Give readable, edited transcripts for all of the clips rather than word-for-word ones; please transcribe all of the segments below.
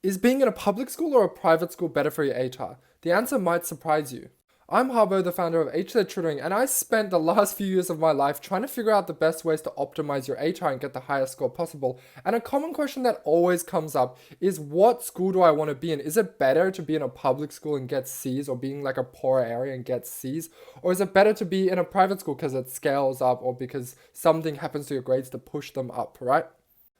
Is being in a public school or a private school better for your ATAR? The answer might surprise you. I'm Harbo, the founder of ATAR Tutoring, and I spent the last few years of my life trying to figure out the best ways to optimize your ATAR and get the highest score possible. And a common question that always comes up is, what school do I want to be in? Is it better to be in a public school and get C's, or being like a poor area and get C's? Or is it better to be in a private school because it scales up, or because something happens to your grades to push them up, right?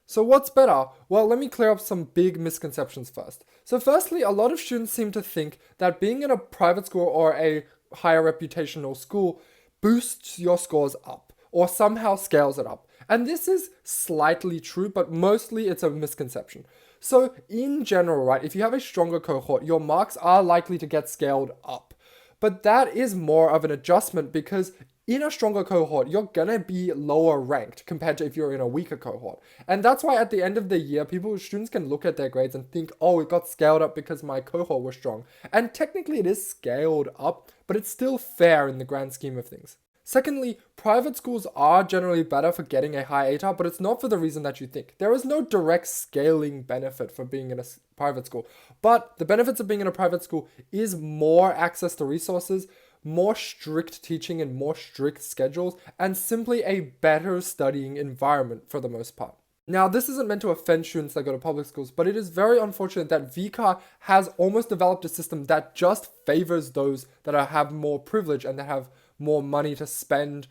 So what's better? Well, let me clear up some big misconceptions first. So firstly, a lot of students seem to think that being in a private school or a higher reputational school boosts your scores up or somehow scales it up. And this is slightly true, but mostly it's a misconception. So in general, right, if you have a stronger cohort, your marks are likely to get scaled up. But that is more of an adjustment because in a stronger cohort, you're gonna be lower ranked compared to if you're in a weaker cohort. And that's why at the end of the year, students can look at their grades and think, oh, it got scaled up because my cohort was strong. And technically it is scaled up, but it's still fair in the grand scheme of things. Secondly, private schools are generally better for getting a high ATAR, but it's not for the reason that you think. There is no direct scaling benefit for being in a private school. But the benefits of being in a private school is more access to resources, more strict teaching and more strict schedules, and simply a better studying environment for the most part. Now, this isn't meant to offend students that go to public schools, but it is very unfortunate that VCAR has almost developed a system that just favors those that have more privilege and that have more money to spend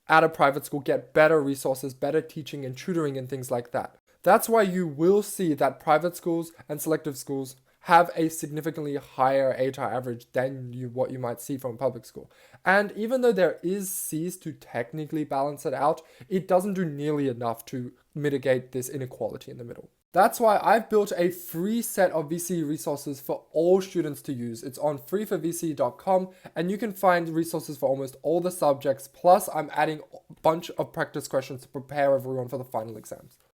at a private school, get better resources, better teaching and tutoring and things like that. That's why you will see that private schools and selective schools have a significantly higher ATAR average than what you might see from a public school. And even though there is C's to technically balance it out, it doesn't do nearly enough to mitigate this inequality in the middle. That's why I've built a free set of VC resources for all students to use. It's on freeforvc.com, and you can find resources for almost all the subjects. Plus, I'm adding a bunch of practice questions to prepare everyone for the final exams.